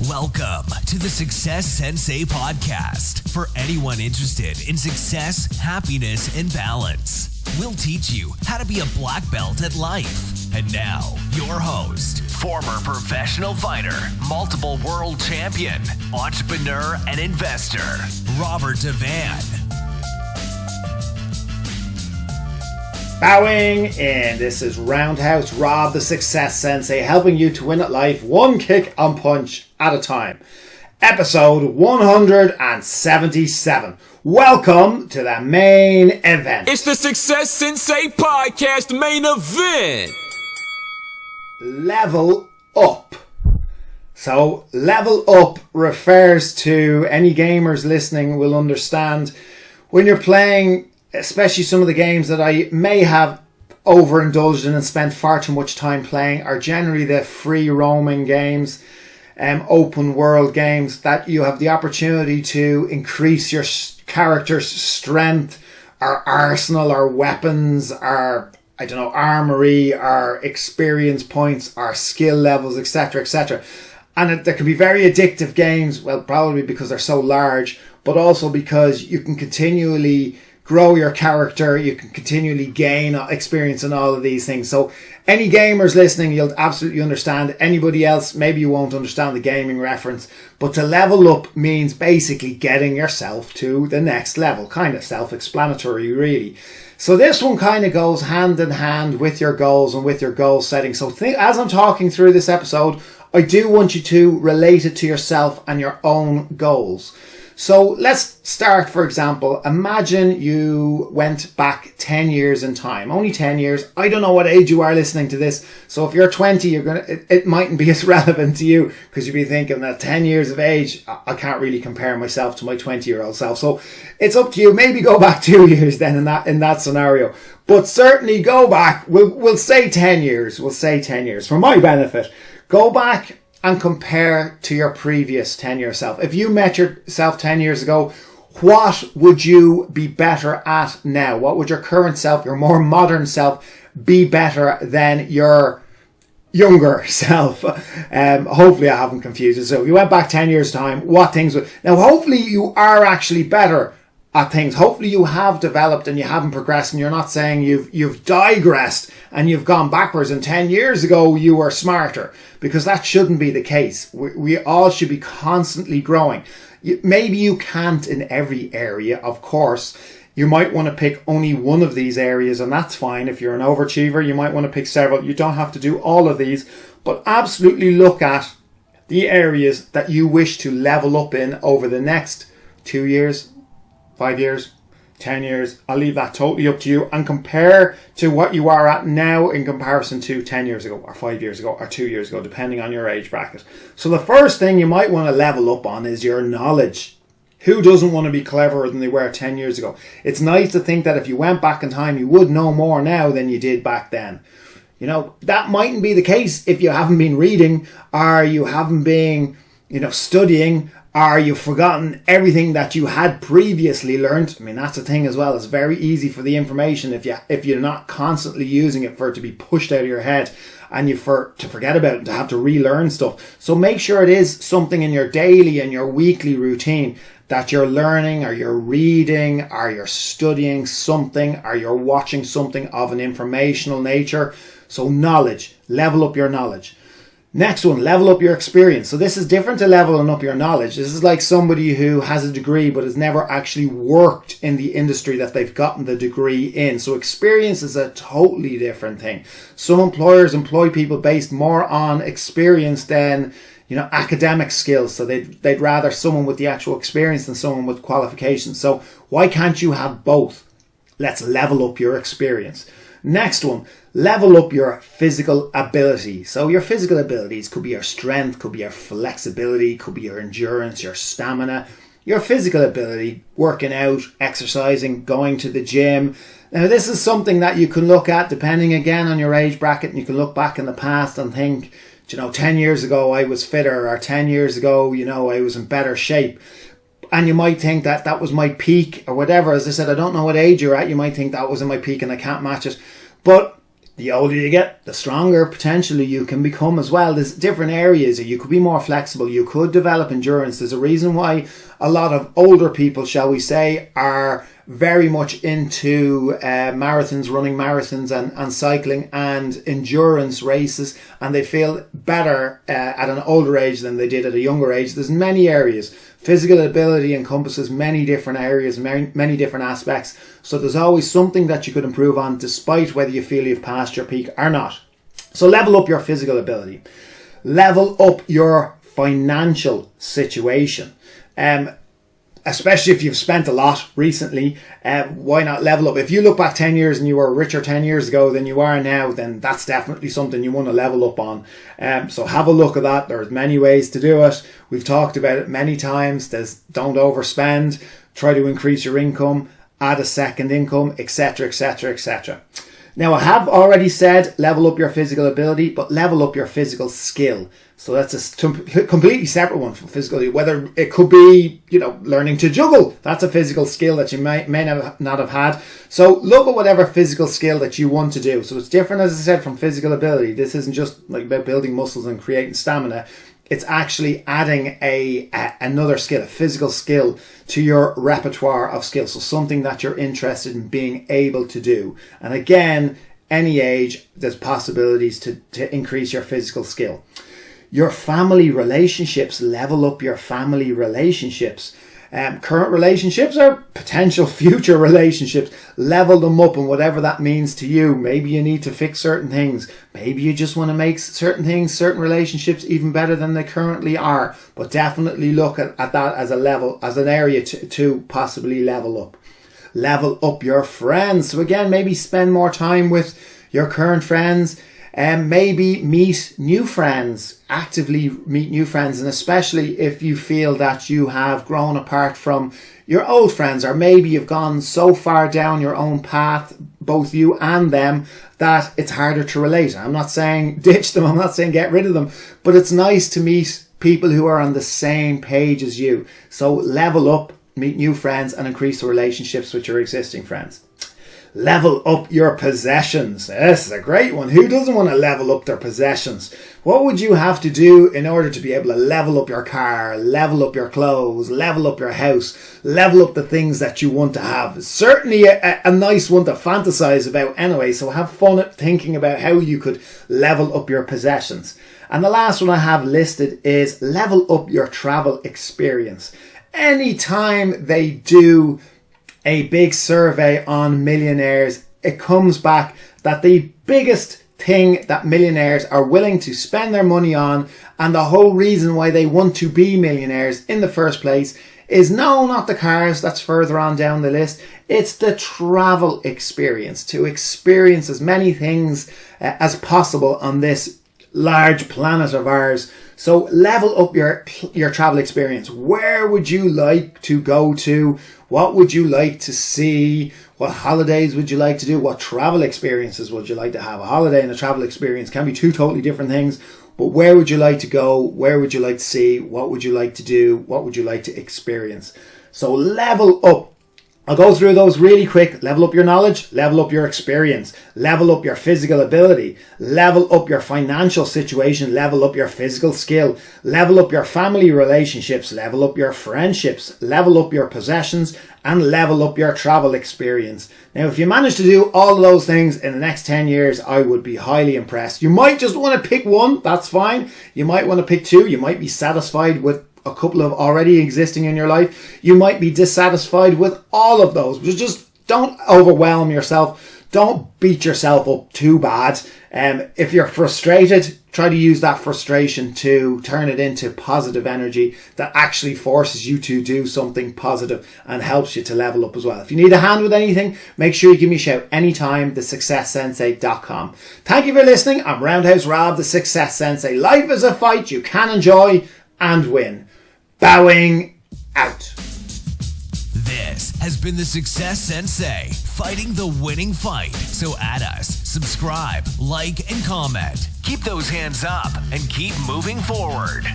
Welcome to the Success Sensei podcast for anyone interested in success, happiness, and balance. We'll teach you how to be a black belt at life. And now, your host, former professional fighter, multiple world champion, entrepreneur, and investor, Robert Devane. Bowing in, this is Roundhouse Rob, the Success Sensei, helping you to win at life one kick and punch at a time. Episode 177. Welcome to the main event. It's the Success Sensei podcast main event. Level up. So, level up refers to, any gamers listening will understand, when you're playing, especially some of the games that I may have overindulged in and spent far too much time playing, are generally the free roaming games, open world games that you have the opportunity to increase your character's strength, our arsenal, our weapons, our armory, our experience points, our skill levels, etc., etc. And there can be very addictive games, well, probably because they're so large, but also because you can continually grow your character, you can continually gain experience in all of these things. So any gamers listening, you'll absolutely understand. Anybody else, maybe you won't understand the gaming reference, but to level up means basically getting yourself to the next level. Kind of self-explanatory, really. So this one kind of goes hand in hand with your goals and with your goal setting. So as I'm talking through this episode, I do want you to relate it to yourself and your own goals. So let's start, for example, imagine you went back 10 years in time, only 10 years. I don't know what age you are listening to this. So if you're 20, it mightn't be as relevant to you because you'd be thinking that 10 years of age, I can't really compare myself to my 20-year-old self. So it's up to you. Maybe go back 2 years then in that scenario, but certainly go back. We'll say 10 years. We'll say 10 years for my benefit. Go back and compare to your previous 10-year self. If you met yourself 10 years ago, what would you be better at now? What would your current self, your more modern self, be better than your younger self? Hopefully I haven't confused it. So if you went back 10 years time, what things would... Now hopefully you are actually better at things. Hopefully you have developed and you haven't progressed, and you're not saying you've digressed and you've gone backwards and 10 years ago you were smarter, because that shouldn't be the case. We all should be constantly growing. Maybe you can't in every area, of course. You might want to pick only one of these areas, and that's fine. If you're an overachiever, you might want to pick several. You don't have to do all of these, but absolutely look at the areas that you wish to level up in over the next 2 years, 5 years, 10 years. I'll leave that totally up to you, and compare to what you are at now in comparison to 10 years ago or 5 years ago or 2 years ago, depending on your age bracket. So the first thing you might want to level up on is your knowledge. Who doesn't want to be cleverer than they were 10 years ago? It's nice to think that if you went back in time, you would know more now than you did back then. You know, that mightn't be the case if you haven't been reading, or you haven't been, studying, or you've forgotten everything that you had previously learned. I mean, that's a thing as well. It's very easy for the information, if you're not constantly using it, for it to be pushed out of your head and to forget about it and to have to relearn stuff. So make sure it is something in your daily and your weekly routine that you're learning, or you're reading, or you're studying something, or you're watching something of an informational nature. So knowledge, level up your knowledge. Next one, level up your experience. So this is different to leveling up your knowledge. This is like somebody who has a degree but has never actually worked in the industry that they've gotten the degree in. So experience is a totally different thing. Some employers employ people based more on experience than, academic skills. So they'd rather someone with the actual experience than someone with qualifications. So why can't you have both? Let's level up your experience. Next one, level up your physical ability. So your physical abilities could be your strength, could be your flexibility, could be your endurance, your stamina, your physical ability, working out, exercising, going to the gym. Now this is something that you can look at depending again on your age bracket, and you can look back in the past and think, 10 years ago I was fitter, or 10 years ago, I was in better shape. And you might think that was my peak or whatever. As I said, I don't know what age you're at. You might think that was in my peak and I can't match it. But The older you get, the stronger potentially you can become as well. There's different areas. You could be more flexible. You could develop endurance. There's a reason why a lot of older people, shall we say, are very much into marathons, running marathons and cycling and endurance races, and they feel better at an older age than they did at a younger age. There's many areas. Physical ability encompasses many different areas, many different aspects. So there's always something that you could improve on, despite whether you feel you've passed your peak or not. So level up your physical ability. Level up your financial situation. Especially if you've spent a lot recently, why not level up? If you look back 10 years and you were richer 10 years ago than you are now, then that's definitely something you want to level up on. So have a look at that. There's many ways to do it. We've talked about it many times. Don't overspend, try to increase your income, add a second income, etc., etc., etc. Now, I have already said level up your physical ability, but level up your physical skill. So that's a completely separate one from physical. Whether it could be, learning to juggle. That's a physical skill that you may not have had. So look at whatever physical skill that you want to do. So it's different, as I said, from physical ability. This isn't just like about building muscles and creating stamina. It's actually adding another skill, a physical skill, to your repertoire of skills. So something that you're interested in being able to do. And again, any age, there's possibilities to increase your physical skill. Your family relationships, level up your family relationships. Current relationships or potential future relationships, level them up, and whatever that means to you. Maybe you need to fix certain things. Maybe you just want to make certain relationships even better than they currently are. But definitely look at that as an area to possibly level up. Level up your friends. So again, maybe spend more time with your current friends. Maybe meet new friends, actively meet new friends, and especially if you feel that you have grown apart from your old friends, or maybe you've gone so far down your own path, both you and them, that it's harder to relate. I'm not saying ditch them, I'm not saying get rid of them, but it's nice to meet people who are on the same page as you. So level up, meet new friends, and increase the relationships with your existing friends. Level up your possessions. This is a great one. Who doesn't want to level up their possessions? What would you have to do in order to be able to level up your car, level up your clothes, level up your house, level up the things that you want to have? It's certainly a nice one to fantasize about anyway, so have fun thinking about how you could level up your possessions. And the last one I have listed is level up your travel experience. Anytime they do a big survey on millionaires, it comes back that the biggest thing that millionaires are willing to spend their money on, and the whole reason why they want to be millionaires in the first place, is not the cars, that's further on down the list. It's the travel experience, to experience as many things as possible on this large planet of ours. So level up your travel experience. Where would you like to go to? What would you like to see? What holidays would you like to do? What travel experiences would you like to have? A holiday and a travel experience can be two totally different things. But where would you like to go? Where would you like to see? What would you like to do? What would you like to experience? So level up. I'll go through those really quick. Level up your knowledge, level up your experience, level up your physical ability, level up your financial situation, level up your physical skill, level up your family relationships, level up your friendships, level up your possessions, and level up your travel experience. Now, if you manage to do all of those things in the next 10 years, I would be highly impressed. You might just want to pick one, that's fine. You might want to pick two. You might be satisfied with a couple of already existing in your life. You might be dissatisfied with all of those. Just don't overwhelm yourself. Don't beat yourself up too bad. If you're frustrated, try to use that frustration to turn it into positive energy that actually forces you to do something positive and helps you to level up as well. If you need a hand with anything, make sure you give me a shout anytime, thesuccesssensei.com. Thank you for listening. I'm Roundhouse Rob, the Success Sensei. Life is a fight you can enjoy and win. Bowing out. This has been the Success Sensei, fighting the winning fight. So add us, subscribe, like, and comment. Keep those hands up and keep moving forward.